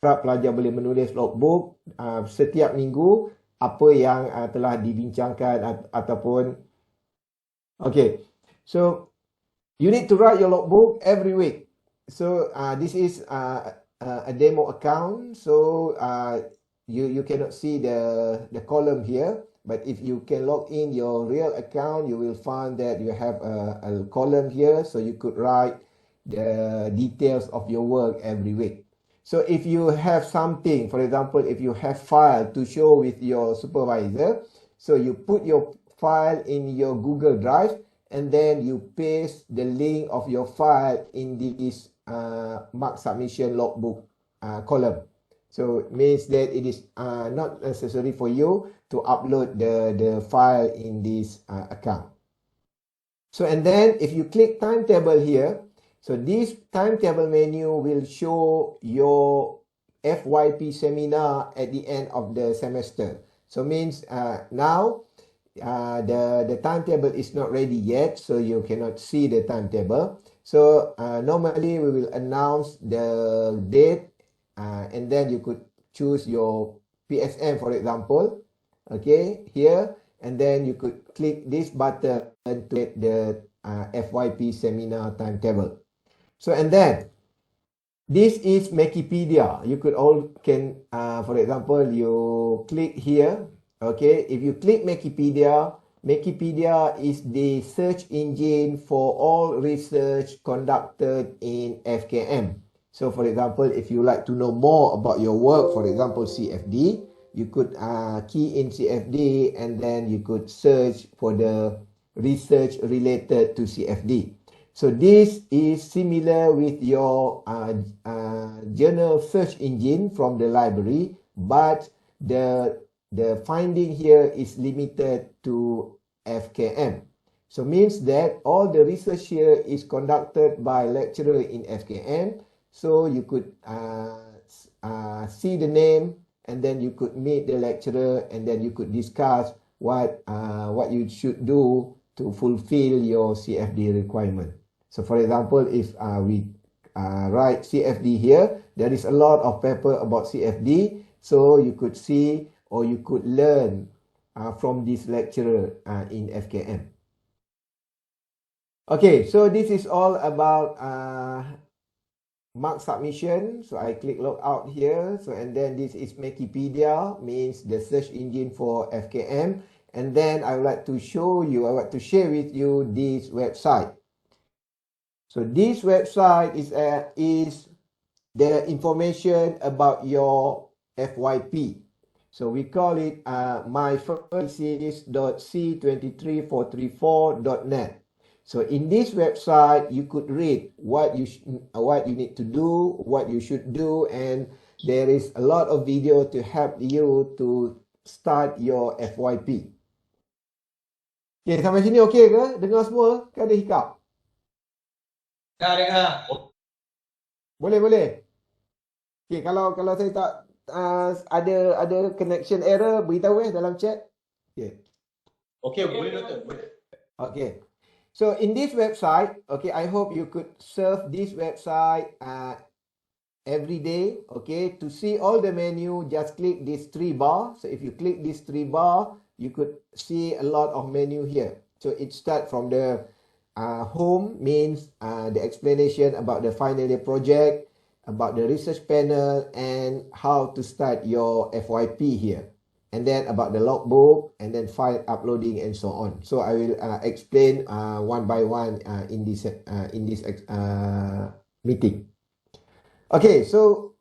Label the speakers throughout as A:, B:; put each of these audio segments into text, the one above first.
A: harap pelajar boleh menulis logbook setiap minggu apa yang telah dibincangkan ataupun okay. So you need to write your logbook every week. So this is a demo account. So you cannot see the column here. But if you can log in your real account, you will find that you have a column here. So you could write the details of your work every week. So if you have something, for example, if you have file to show with your supervisor, so you put your file in your Google Drive and then you paste the link of your file in this mark submission logbook column. So it means that it is not necessary for you to upload the file in this account. So and then if you click timetable here, so this timetable menu will show your FYP seminar at the end of the semester. So means now the timetable is not ready yet, so you cannot see the timetable. So normally we will announce the date and then you could choose your PSM, for example, okay, here, and then you could click this button to get the FYP seminar timetable. So and then this is Wikipedia. You could for example, you click here. Okay, if you click Wikipedia, Wikipedia is the search engine for all research conducted in FKM. So for example, if you like to know more about your work, for example, CFD, you could key in CFD and then you could search for the research related to CFD. So this is similar with your journal search engine from the library, but the finding here is limited to FKM. So means that all the research here is conducted by lecturer in FKM. So you could see the name and then you could meet the lecturer and then you could discuss what you should do to fulfill your CFD requirement. So for example, if we write CFD here, there is a lot of paper about CFD. So you could see or you could learn from this lecturer in FKM. Okay, so this is all about mark submission. So I click log out here. So and then this is Wikipedia, means the search engine for FKM. And then I would like to show you, I would like to share with you this website. So this website is the information about your FYP. So we call it myfirstseries.c23434.net. So in this website, you could read what you need to do, what you should do, and there is a lot of video to help you to start your FYP. Okay, sampai sini okey ke? Dengar semua? Ke ada hiccup?
B: Dengar.
A: Boleh. Okay, kalau saya tak ada connection error, beritahu dalam chat. Okay.
B: Okay, boleh Doktor.
A: Okay. So in this website, okay, I hope you could surf this website every day. Okay, to see all the menu, just click this 3 bar. So if you click this 3 bar, you could see a lot of menu here. So it starts from the home, means the explanation about the final year project, about the research panel, and how to start your FYP here. And then about the logbook, and then file uploading, and so on. So I will explain one by one in this meeting. Okay, so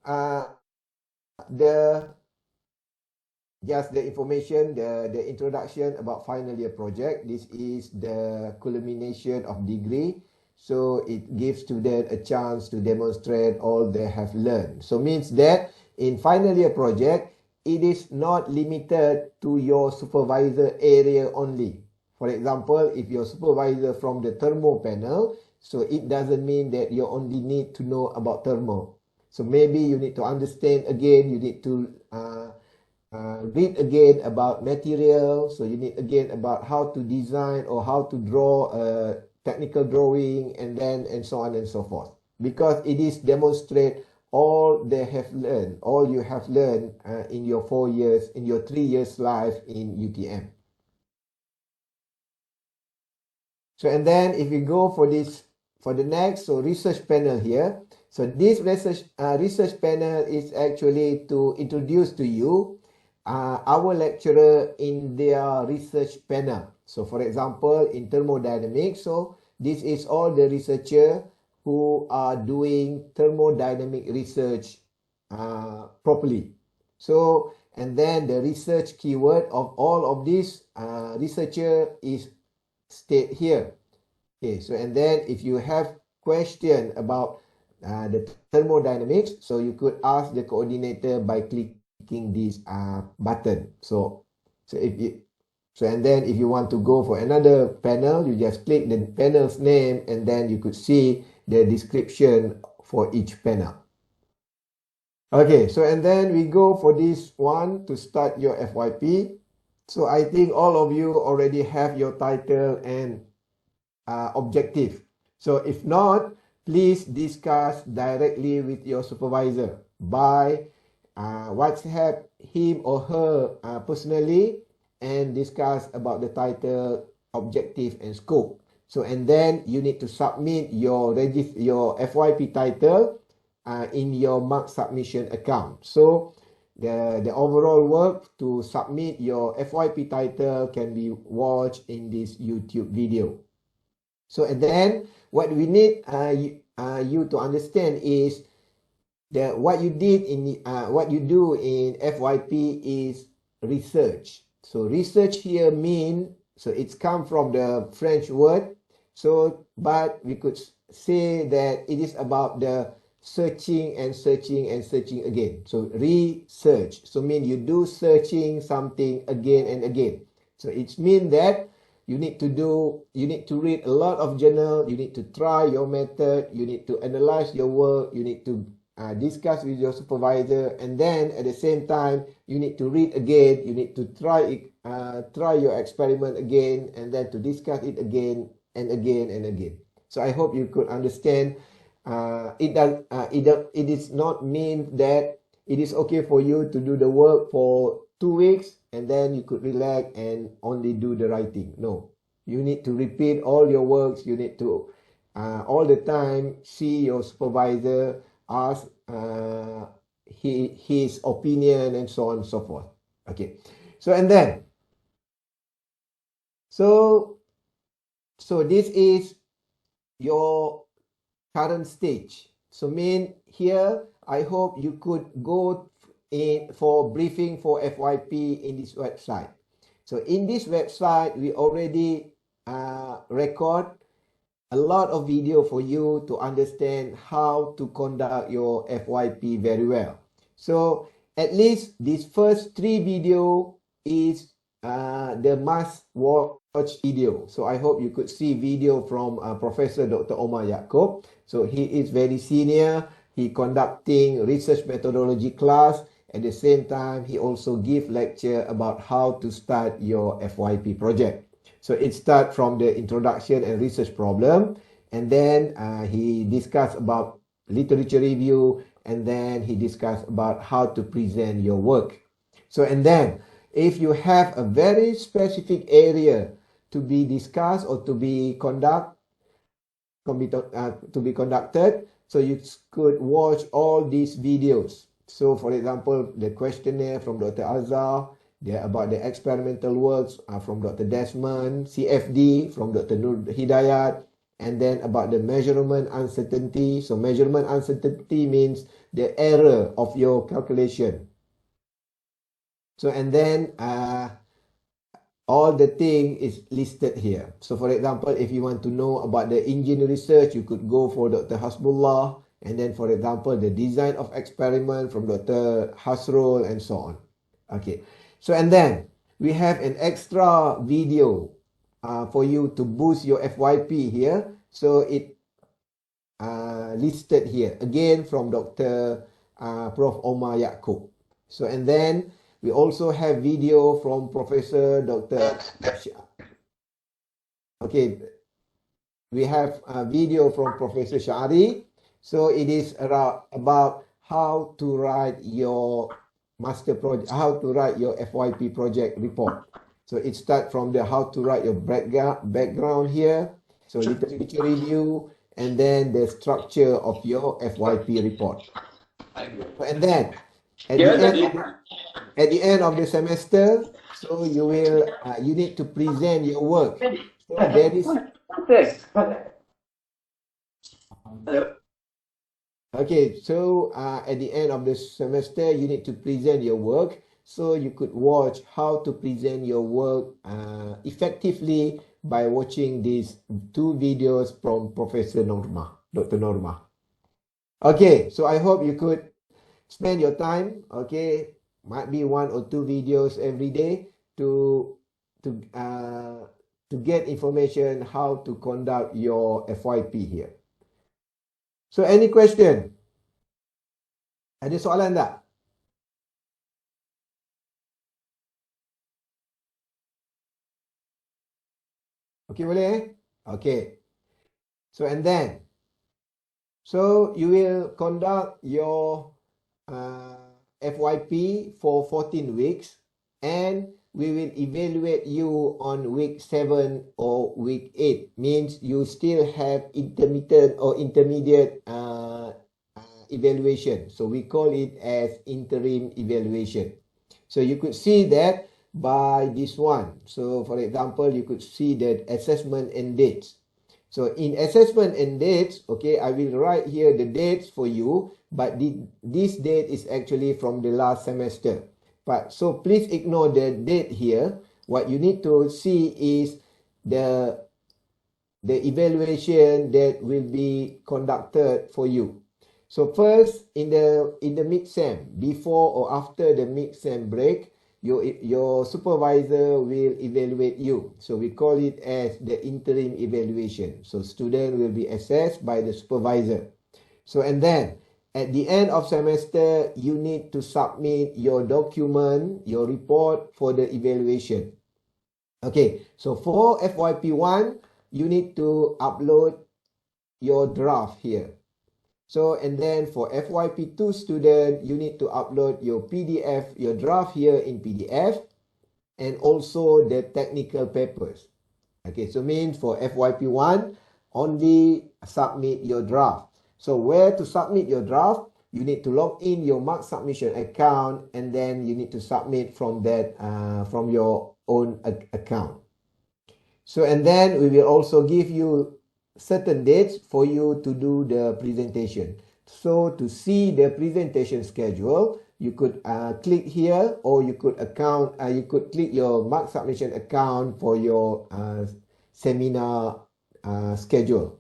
A: just the information, the introduction about final year project. This is the culmination of degree. So it gives students a chance to demonstrate all they have learned. So means that in final year project, it is not limited to your supervisor area only. For example, if your supervisor from the thermo panel, so it doesn't mean that you only need to know about thermo. So maybe you need to understand again, you need to read again about material. So you need again about how to design or how to draw a technical drawing, and so on and so forth. Because it is demonstrate all they have learned, all you have learned in your 4 years, in your 3 years life in UTM. So, and then if we go for this, for the next, so research panel here. So this research panel is actually to introduce to you our lecturer in their research panel. So for example, in thermodynamics, so this is all the researcher who are doing thermodynamic research properly. So, and then the research keyword of all of these researcher is state here. Okay, so and then if you have question about the thermodynamics, so you could ask the coordinator by clicking this button. So if you and then if you want to go for another panel, you just click the panel's name and then you could see the description for each panel. Okay, so and then we go for this one to start your FYP. So I think all of you already have your title and objective. So if not, please discuss directly with your supervisor by WhatsApp him or her personally and discuss about the title, objective and scope. So and then you need to submit your FYP title in your mark submission account. So the overall work to submit your FYP title can be watched in this YouTube video. So and then what we need you to understand is that what you did in what you do in FYP is research. So research here mean, so it's come from the French word. So but we could say that it is about the searching and searching and searching again. So research, so mean you do searching something again and again. So it means that you need to read a lot of journal, you need to try your method, you need to analyze your work, you need to discuss with your supervisor, and then at the same time you need to read again, you need to try your experiment again, and then to discuss it again and again and again. So I hope you could understand. It is not mean that it is okay for you to do the work for 2 weeks and then you could relax and only do the writing. No, you need to repeat all your works. You need to all the time see your supervisor, ask his opinion and so on and so forth. Okay, so and then so this is your current stage. So mean here, I hope you could go in for briefing for FYP in this website. So in this website, we already record a lot of video for you to understand how to conduct your FYP very well. So at least this first 3 video is the must watch video. So I hope you could see video from Professor Dr. Omar Yaakob. So he is very senior. He conducting research methodology class. At the same time, he also give lecture about how to start your FYP project. So it starts from the introduction and research problem, and then he discuss about literature review, and then he discuss about how to present your work. So and then if you have a very specific area to be discussed or to be conducted, so you could watch all these videos. So for example, the questionnaire from Dr. Azhar, about the experimental works from Dr. Desmond, CFD from Dr. Nur Hidayat, and then about the measurement uncertainty. So measurement uncertainty means the error of your calculation. So and then all the thing is listed here. So for example, if you want to know about the engine research, you could go for Dr. Hasbullah, and then for example, the design of experiment from Dr. Hasrul and so on. Okay, so and then we have an extra video for you to boost your FYP here. So it listed here again from Dr. Prof. Omar Yaakob. So and then we also have video from Professor Dr. Okay, we have a video from Professor Shari. So it is about how to write your master project, how to write your FYP project report. So it starts from the how to write your background here, so literature review, and then the structure of your FYP report. And then at the end of the semester, so you need to present your work. So there is okay, so at the end of the semester, you need to present your work. So you could watch how to present your work effectively by watching these two videos from Professor Norma, Dr. Norma. Okay, so I hope you could spend your time, okay, might be 1 or 2 videos every day to to uh, to get information how to conduct your FYP here. So any question? Ada soalan tak? Okay, boleh? Okay. So and then, so you will conduct your FYP for 14 weeks, and we will evaluate you on week 7 or week 8. Means you still have intermittent or intermediate evaluation. So we call it as interim evaluation. So you could see that by this one. So for example, you could see the assessment and dates. So in assessment and dates, okay, I will write here the dates for you, but this date is actually from the last semester. But so please ignore the date here. What you need to see is the evaluation that will be conducted for you. So first, in the mid-sem, before or after the mid-sem break, your supervisor will evaluate you. So we call it as the interim evaluation. So student will be assessed by the supervisor. So and then at the end of semester, you need to submit your document, your report for the evaluation. Okay, so for FYP1, you need to upload your draft here. So, and then for FYP2 student, you need to upload your PDF, your draft here in PDF, and also the technical papers. Okay, so means for FYP1, only submit your draft. So where to submit your draft? You need to log in your mark submission account, and then you need to submit from that, from your own account. So, and then we will also give you certain dates for you to do the presentation. So to see the presentation schedule, you could click here, or you could click your mark submission account for your seminar schedule.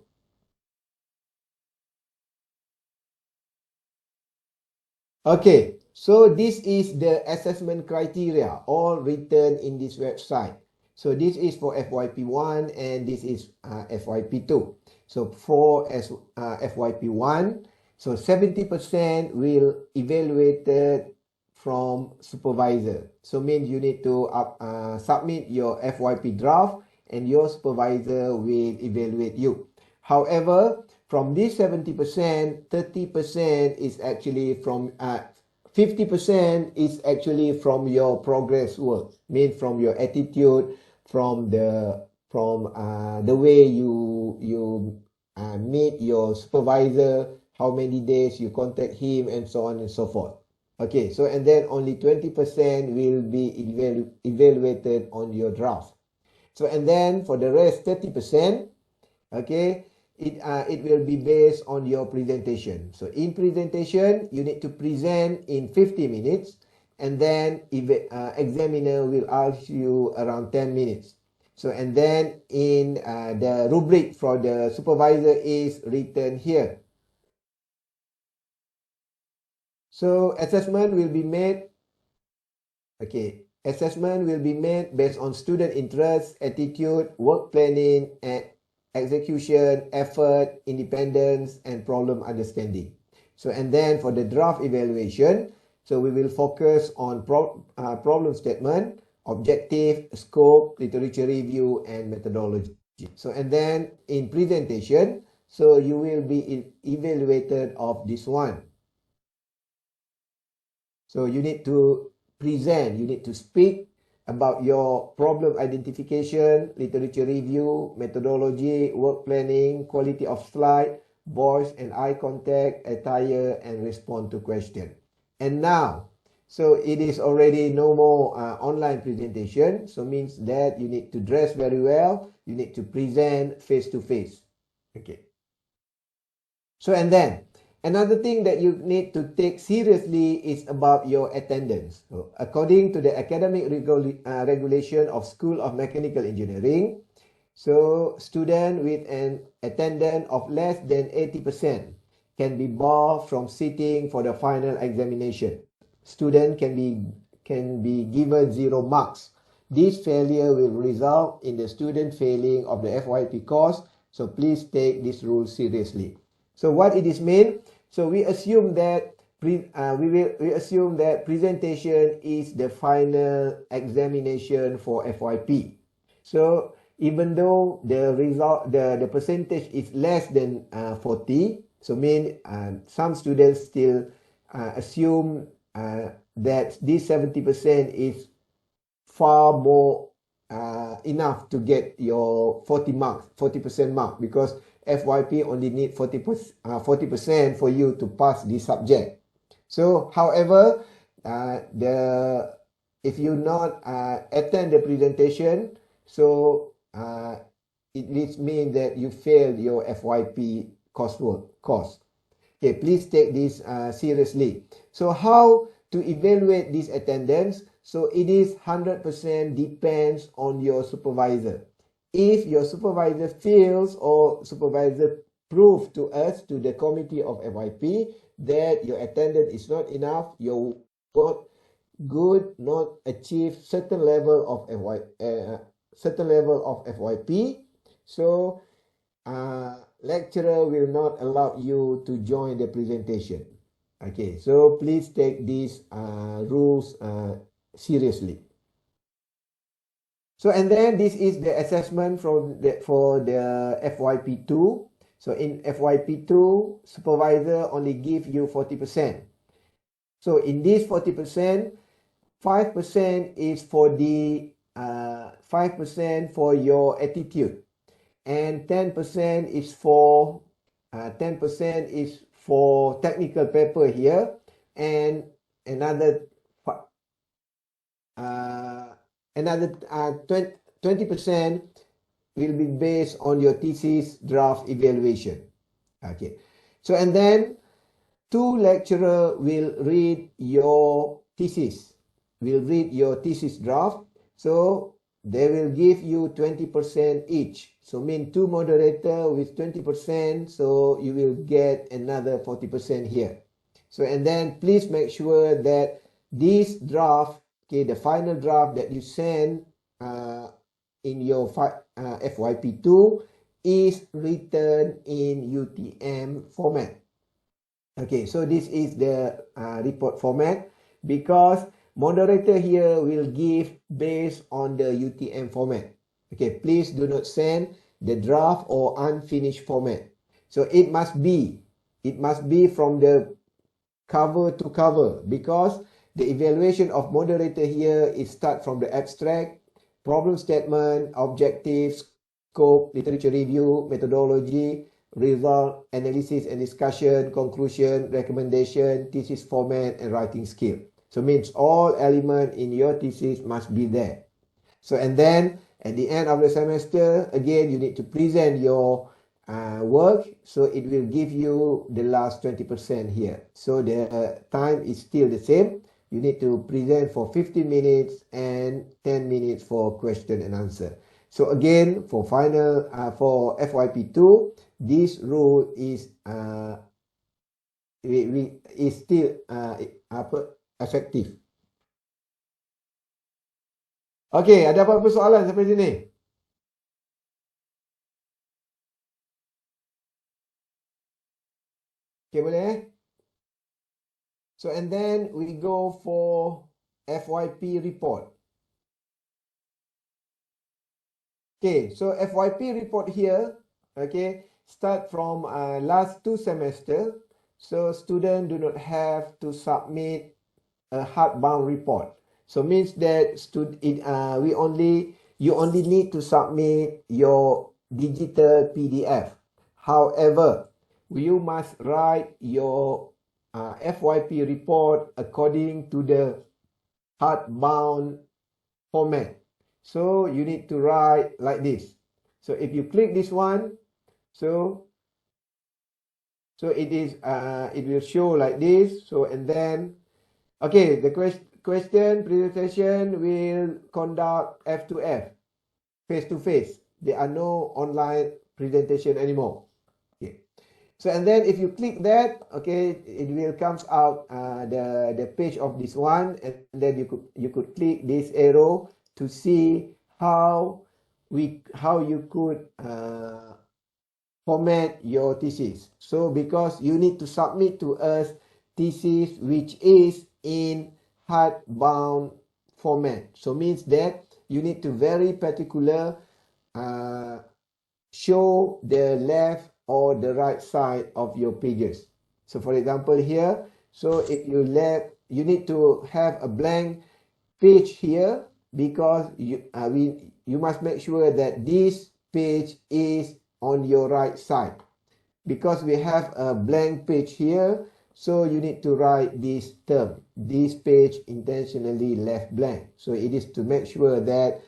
A: Okay, so this is the assessment criteria, all written in this website. So this is for FYP1 and this is FYP2. So for FYP1, so 70% will evaluated from supervisor. So means you need to submit your FYP draft and your supervisor will evaluate you. However, from this 70%, 30% is actually from 50% is actually from your progress work, means from your attitude, from the way you meet your supervisor, how many days you contact him, and so on and so forth. Okay, so and then only 20% will be evaluated on your draft. So and then for the rest 30%, okay, it will be based on your presentation. So in presentation, you need to present in 50 minutes, and then examiner will ask you around 10 minutes. So and then in the rubric for the supervisor is written here. So assessment will be made. Okay, assessment will be made based on student interest, attitude, work planning, and execution, effort, independence, and problem understanding. So, and then for the draft evaluation, so we will focus on problem statement, objective, scope, literature review, and methodology. So, and then in presentation, so you will be evaluated of this one. So you need to present, you need to speak about your problem identification, literature review, methodology, work planning, quality of slide, voice and eye contact, attire, and respond to question. And now, so it is already no more online presentation. So means that you need to dress very well. You need to present face to face. Okay. So and then another thing that you need to take seriously is about your attendance. So, according to the academic regulation of School of Mechanical Engineering, so student with an attendance of less than 80% can be barred from sitting for the final examination. Student can be given 0 marks. This failure will result in the student failing of the FYP course. So please take this rule seriously. So what it is mean? So we assume that we assume that presentation is the final examination for FYP. So even though the result, the percentage is less than 40, so mean some students still assume that this 70% is far more enough to get your 40% mark, because FYP only need 40% for you to pass this subject. So, however, if you not attend the presentation, so it means that you failed your FYP course. Okay, please take this seriously. So, how to evaluate this attendance? So it is 100% depends on your supervisor. If your supervisor fails or supervisor prove to us, to the committee of FYP, that your attendance is not enough, your work good, not achieve certain level of FYP, so lecturer will not allow you to join the presentation. Okay, so please take these rules seriously. So and then this is the assessment for the FYP2. So in FYP2, supervisor only give you 40%. So in this 40%, 5% is for the 5% for your attitude, and 10% is for 10% is for technical paper here, and another 20% will be based on your thesis draft evaluation. Okay, so and then 2 lecturer will read your thesis, draft. So they will give you 20% each. So mean 2 moderator with 20%. So you will get another 40% here. So and then please make sure that this draft, okay, the final draft that you send in your FYP2 is written in UTM format. Okay, so this is the report format, because moderator here will give based on the UTM format. Okay, please do not send the draft or unfinished format. So it must be from the cover to cover, because the evaluation of moderator here is start from the abstract, problem statement, objectives, scope, literature review, methodology, result, analysis and discussion, conclusion, recommendation, thesis format, and writing skill. So means all element in your thesis must be there. So and then at the end of the semester, again, you need to present your work. So it will give you the last 20% here. So the time is still the same. You need to present for 15 minutes and 10 minutes for question and answer. So again, for final for FYP2, this rule is still effective. Okay, ada apa-apa soalan sampai sini? Okay, boleh? So and then we go for FYP report. Okay, so FYP report here, okay, start from last 2 semester. So students do not have to submit a hardbound report. So means that you only need to submit your digital PDF. However, you must write your FYP report according to the hardbound format. So you need to write like this. So if you click this one, so it will show like this. So and then okay, the question presentation will conduct F to F, face to face. There are no online presentation anymore. Okay. So and then if you click that, okay, it will comes out the page of this one, and then you could click this arrow to see how you could format your thesis. So because you need to submit to us thesis which is in hardbound format. So means that you need to very particular show the left or the right side of your pages. So for example here, so if you need to have a blank page here because you must make sure that this page is on your right side. Because we have a blank page here, so you need to write this term. This page intentionally left blank. So it is to make sure that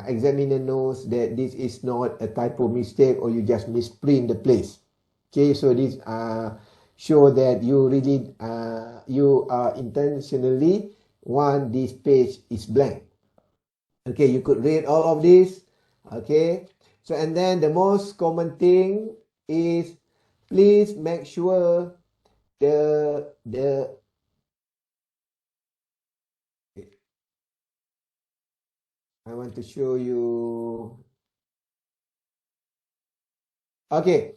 A: examiner knows that this is not a typo mistake or you just misprint the place. Okay, so this show that you really you intentionally want this page is blank. Okay, you could read all of this. Okay, so and then the most common thing is please make sure I want to show you. Okay,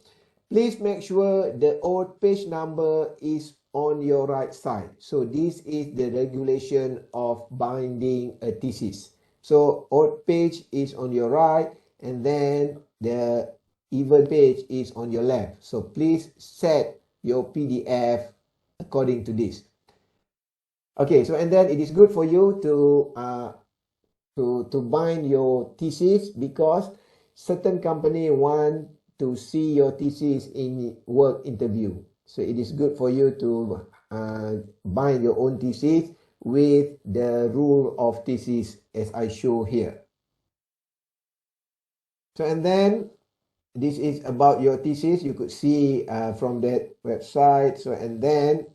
A: please make sure the old page number is on your right side. So this is the regulation of binding a thesis. So old page is on your right, and then the even page is on your left. So please set your PDF according to this. Okay, so and then it is good for you to bind your thesis because certain company want to see your thesis in work interview. So it is good for you to bind your own thesis with the rule of thesis as I show here. So and then this is about your thesis. You could see from that website. So and then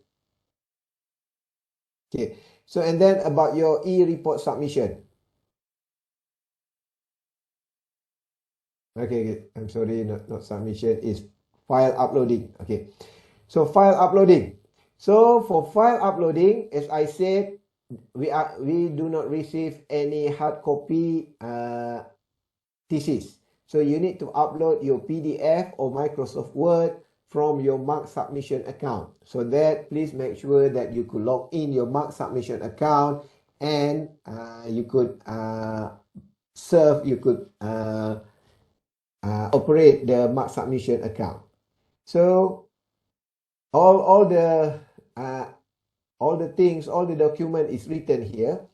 A: okay. So and then about your e-report submission. Okay, I'm sorry, not submission, is file uploading. Okay, so file uploading. So for file uploading, as I said, we do not receive any hard copy thesis. So you need to upload your PDF or Microsoft Word from your mark submission account. So that please make sure that you could log in your mark submission account and you could operate the mark submission account. So all the things, all the document is written here.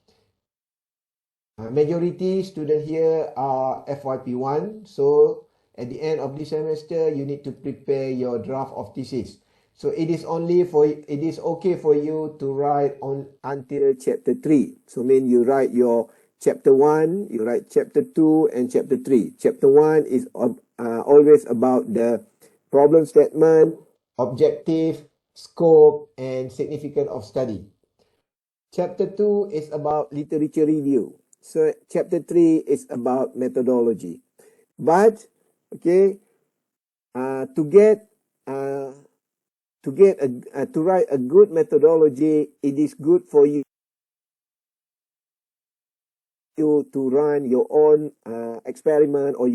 A: Majority student here are FYP1. So at the end of this semester, you need to prepare your draft of thesis. So it is okay for you to write on until chapter 3. So mean you write your chapter 1, you write chapter 2 and chapter 3. Chapter 1 is always about the problem statement, objective, scope, and significance of study. Chapter 2 is about literature review. So chapter 3 is about methodology. But okay, to write a good methodology, it is good for you to run your own experiment or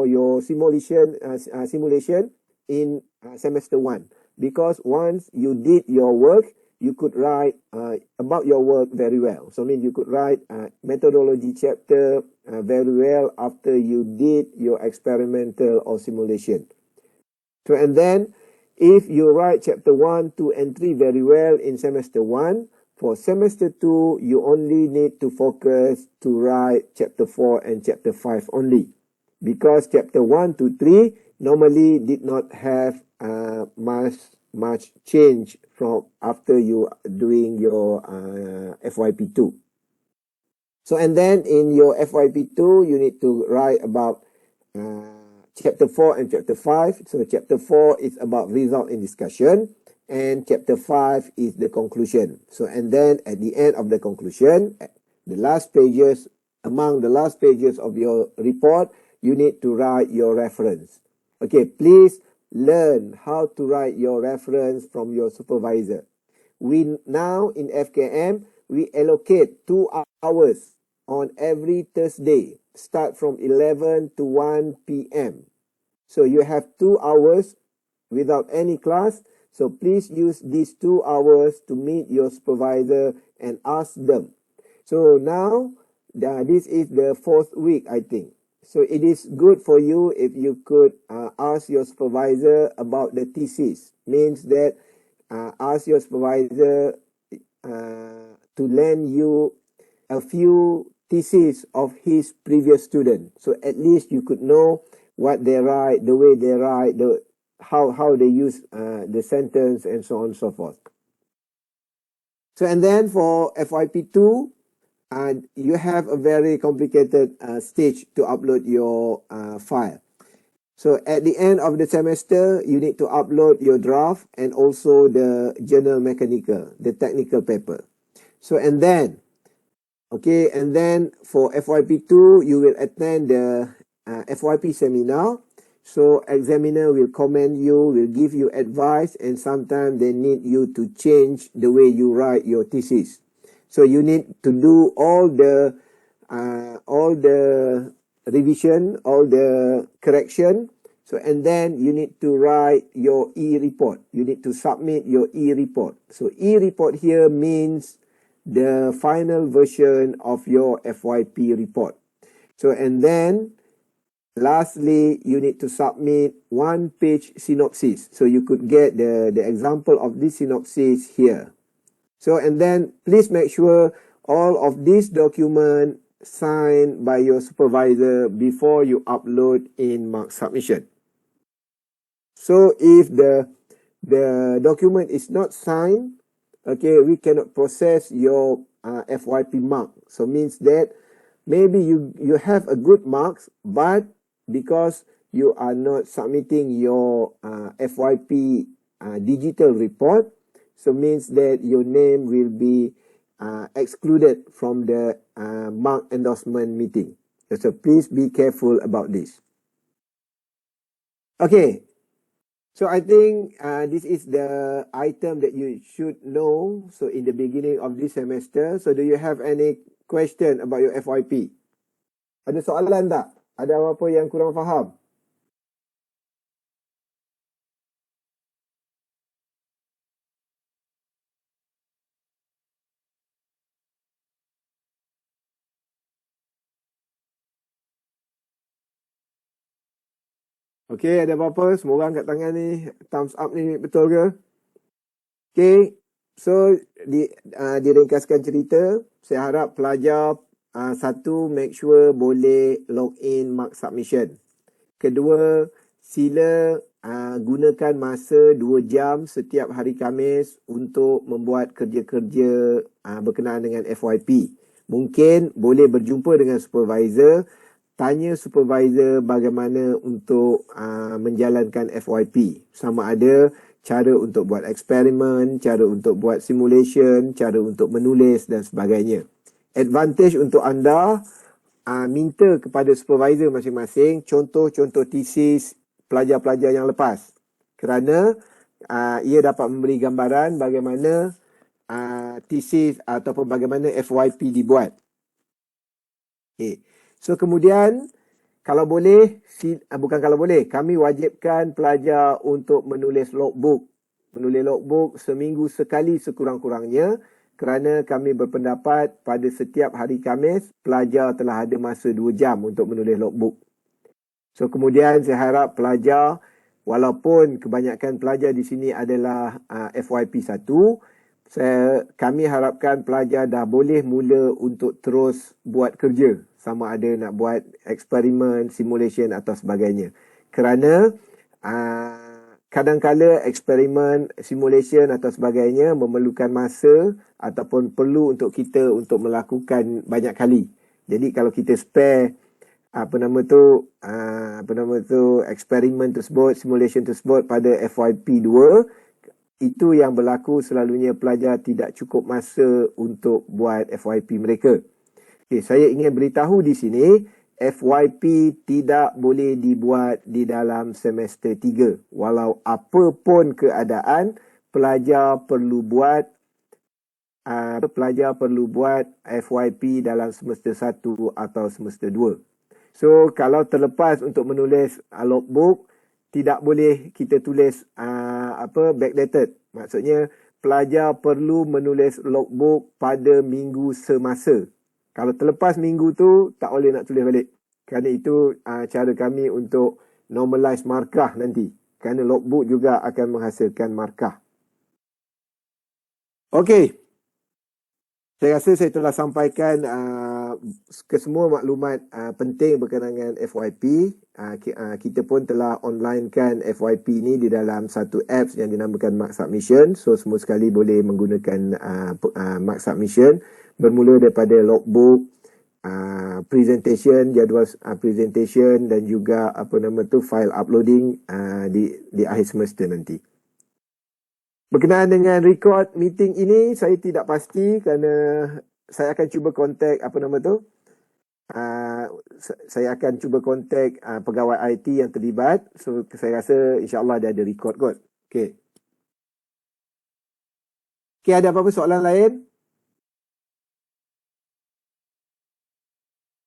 A: your simulation in semester 1, because once you did your work, you could write about your work very well. So I mean you could write methodology chapter very well after you did your experimental or simulation. So and then if you write chapter 1, 2 and 3 very well in semester 1, for semester 2, you only need to focus to write chapter 4 and chapter 5 only. Because chapter 1 to 3 normally did not have much change from after you doing your FYP2. So, and then in your FYP2, you need to write about chapter 4 and chapter 5. So, chapter 4 is about result in discussion, and chapter 5 is the conclusion. So, and then at the end of the conclusion, the last pages, among the last pages of your report, you need to write your reference. Okay, please learn how to write your reference from your supervisor. We now in FKM, we allocate 2 hours on every Thursday, start from 11 to 1 p.m. So you have 2 hours without any class. So please use these 2 hours to meet your supervisor and ask them. So now, this is the 4th week, I think. So it is good for you if you could ask your supervisor about the thesis. Means that ask your supervisor to lend you a few theses of his previous student. So at least you could know what they write, the way they write, how they use the sentence, and so on and so forth. So, and then for FYP2, you have a very complicated stage to upload your file. So at the end of the semester, you need to upload your draft and also the journal mechanical, the technical paper. So, and then, okay, and then for FYP2, you will attend the FYP seminar. So examiner will comment you, will give you advice, and sometimes they need you to change the way you write your thesis. So you need to do all the revision, all the correction. So, and then you need to write your e-report. You need to submit your e-report. So e-report here means the final version of your FYP report. So, and then lastly, you need to submit 1-page synopsis. So you could get the example of this synopsis here. So, and then please make sure all of these documents signed by your supervisor before you upload in mark submission. So if the document is not signed, okay, we cannot process your FYP mark. So means that maybe you have a good marks, but because you are not submitting your FYP digital report, so means that your name will be excluded from the mark endorsement meeting. So please be careful about this. Okay, so I think this is the item that you should know. So in the beginning of this semester, so do you have any question about your FYP? Ada soalan tak? Ada apa-apa yang kurang faham? Okay, ada apa-apa? Semua orang kat tangan ni, thumbs up ni betul ke? Okay, so diringkaskan cerita, saya harap pelajar satu, make sure boleh log in mark submission. Kedua, sila gunakan masa 2 jam setiap hari Khamis untuk membuat kerja-kerja berkenaan dengan FYP. Mungkin boleh berjumpa dengan supervisor, tanya supervisor bagaimana untuk menjalankan FYP. Sama ada cara untuk buat eksperimen, cara untuk buat simulation, cara untuk menulis dan sebagainya. Advantage untuk anda, minta kepada supervisor masing-masing contoh-contoh thesis pelajar-pelajar yang lepas. Kerana ia dapat memberi gambaran bagaimana thesis ataupun bagaimana FYP dibuat. Okay. So kemudian, kalau boleh, bukan kalau boleh, kami wajibkan pelajar untuk menulis logbook. Menulis logbook seminggu sekali sekurang-kurangnya, kerana kami berpendapat pada setiap hari Khamis, pelajar telah ada masa 2 jam untuk menulis logbook. So kemudian saya harap pelajar, walaupun kebanyakan pelajar di sini adalah FYP 1, Kami harapkan pelajar dah boleh mula untuk terus buat kerja, sama ada nak buat eksperimen, simulation atau sebagainya. Kerana kadang-kala eksperimen, simulation atau sebagainya memerlukan masa ataupun perlu untuk kita untuk melakukan banyak kali. Jadi kalau kita spare eksperimen tersebut, simulation tersebut pada FYP 2, itu yang berlaku selalunya pelajar tidak cukup masa untuk buat FYP mereka. Okay, saya ingin beritahu di sini, FYP tidak boleh dibuat di dalam semester 3. Walau apapun keadaan, pelajar perlu buat FYP dalam semester 1 atau semester 2. So, kalau terlepas untuk menulis logbook, tidak boleh kita tulis backdated. Maksudnya pelajar perlu menulis logbook pada minggu semasa. Kalau terlepas minggu tu tak boleh nak tulis balik. Kerana itu cara kami untuk normalize markah nanti. Kerana logbook juga akan menghasilkan markah. Okey. Saya rasa saya telah sampaikan kesemua maklumat penting berkenaan dengan FYP. Kita pun telah onlinekan FYP ni di dalam satu apps yang dinamakan Mark Submission. So semua sekali boleh menggunakan Mark Submission. Bermula daripada logbook, presentation, jadual presentation dan juga file uploading di akhir semester nanti. Berkenaan dengan record meeting ini, saya tidak pasti kerana saya akan cuba kontak saya akan cuba kontak pegawai IT yang terlibat. So saya rasa insya-Allah dia ada record kot. Okey. Okey, ada apa-apa soalan lain?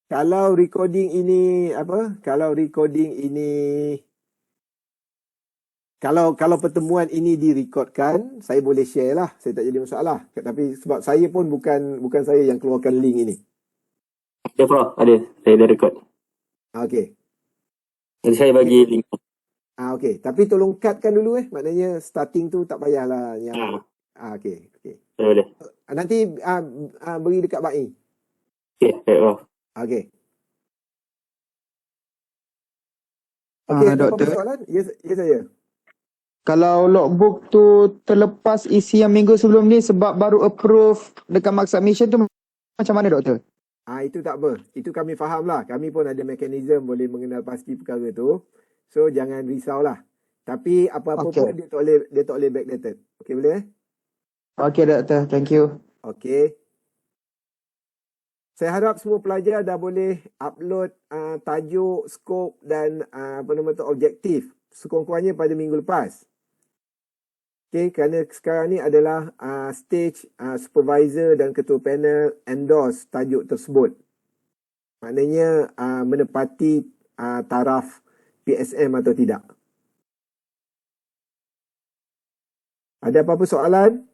A: Kalau recording ini Kalau pertemuan ini direkodkan, saya boleh share lah. Saya tak jadi masalah. Tapi sebab saya pun bukan saya yang keluarkan link ini.
C: Ya, Prof. Ada. Saya dah record.
A: Okey.
C: Jadi saya bagi link.
A: Okey. Tapi tolong cutkan dulu Maknanya starting tu tak payahlah. Okey.
C: Saya boleh.
A: Nanti beri dekat Ba'i.
C: Okey, baik, Prof.
A: Okey. Okey, ada apa-apa
D: Doktor,
A: soalan? Ya saya.
D: kalau logbook tu terlepas isi yang minggu sebelum ni sebab baru approve dekat mark submission tu macam mana, Doktor?
A: Itu tak apa. Itu kami faham lah. Kami pun ada mekanisme boleh mengenal pasti perkara tu. So, jangan risaulah. Tapi apa-apa pun dia tak boleh backdated. Okey, boleh?
D: Okey, Doktor. Thank you.
A: Okey. Saya harap semua pelajar dah boleh upload tajuk, skop dan objektif. Sekurang-kurangnya pada minggu lepas. Okey, kerana sekarang ni adalah stage supervisor dan ketua panel endorse tajuk tersebut. Maknanya menepati taraf PSM atau tidak. Ada apa-apa soalan?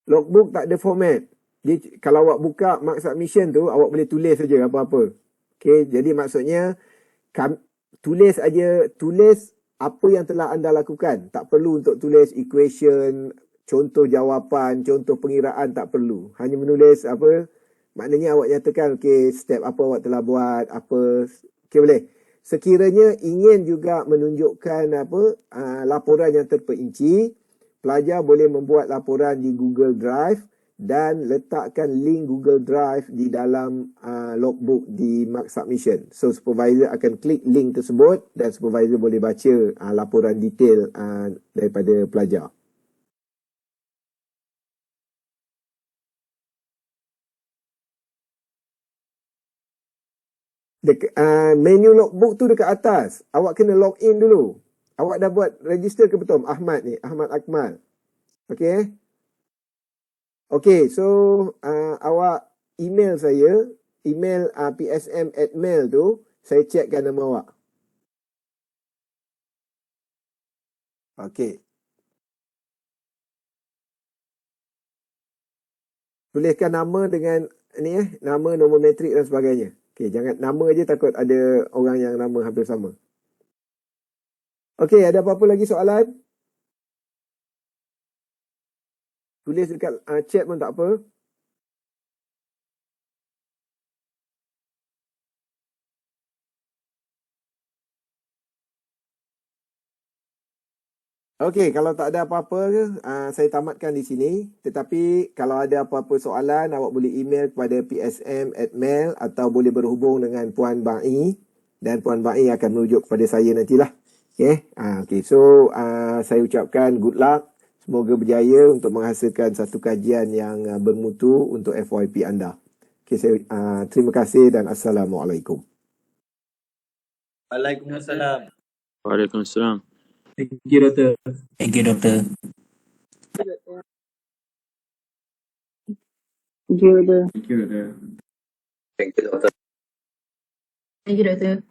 A: Logbook tak ada format. Jadi, kalau awak buka mark submission tu, awak boleh tulis saja apa-apa. Okey, jadi maksudnya tulis apa yang telah anda lakukan. Tak perlu untuk tulis equation, contoh jawapan, contoh pengiraan, tak perlu. Hanya menulis maknanya awak nyatakan step apa awak telah buat, apa. Okey, boleh. Sekiranya ingin juga menunjukkan laporan yang terperinci, pelajar boleh membuat laporan di Google Drive dan letakkan link Google Drive di dalam logbook di mark submission. So supervisor akan klik link tersebut dan supervisor boleh baca laporan detail daripada pelajar. Menu logbook tu dekat atas. Awak kena log in dulu. Awak dah buat register ke betul? Ahmad Akmal. Okey. Okey, so awak email saya, email psm@mail tu, saya checkkan nama awak. Okey. Tuliskan nama dengan nama, nombor matrik dan sebagainya. Okey, jangan nama je, takut ada orang yang nama hampir sama. Okey, ada apa-apa lagi soalan? Tulis dekat chat pun tak apa. Okey, kalau tak ada apa-apa, saya tamatkan di sini. Tetapi kalau ada apa-apa soalan, awak boleh email kepada psm@mail atau boleh berhubung dengan Puan Bai, dan Puan Bai akan merujuk kepada saya nantilah. Okay. So saya ucapkan good luck. Semoga berjaya untuk menghasilkan satu kajian yang bermutu untuk FYP anda. Okay, terima kasih dan Assalamualaikum.
B: Waalaikumsalam.
C: Waalaikumsalam.
B: Thank you, Doktor.
E: Thank you, Doktor.
D: Thank you, Doktor.
B: Thank you, Doktor.
F: Thank you, Doktor.